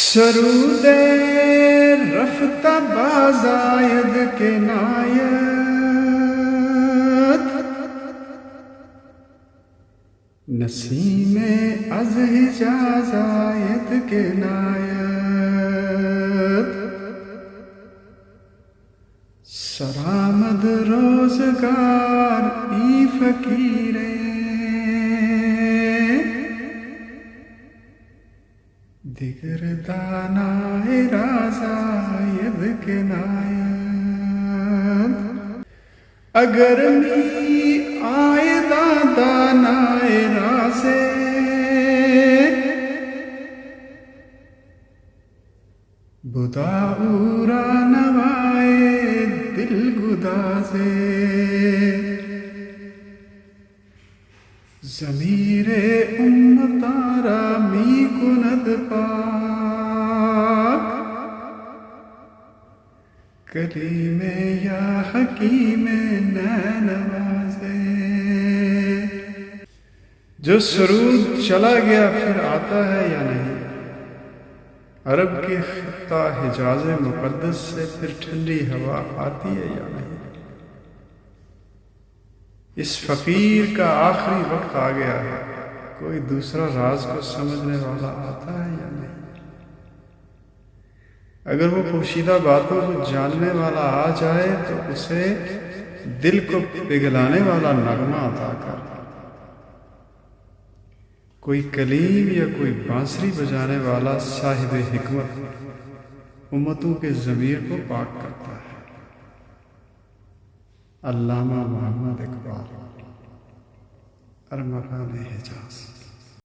سرود رفتہ بازاید کے نایت نسیم از حجاز آید کے نایت سرآمد روزگار ای فقیرے دیگر دانائے راز آید کے نایت اگر می آیدہ دانائے رازے بدا اورا نوائے دل گدازے ضمیر امتارا می کند پاک کلیم یا حکیم نوازے. جو سرود چلا گیا پھر آتا ہے یا نہیں؟ عرب کے خطہ حجاز مقدس سے پھر ٹھنڈی ہوا آتی ہے یا نہیں؟ اس فقیر کا آخری وقت آ گیا ہے، کوئی دوسرا راز کو سمجھنے والا آتا ہے یا نہیں؟ اگر وہ پوشیدہ باتوں کو جاننے والا آ جائے تو اسے دل کو پگھلانے والا نغمہ عطا کر. کوئی کلیم یا کوئی بانسری بجانے والا صاحب حکمت امتوں کے ضمیر کو پاک کرتا ہے. علامہ محمد اقبال ارمغان حجاز.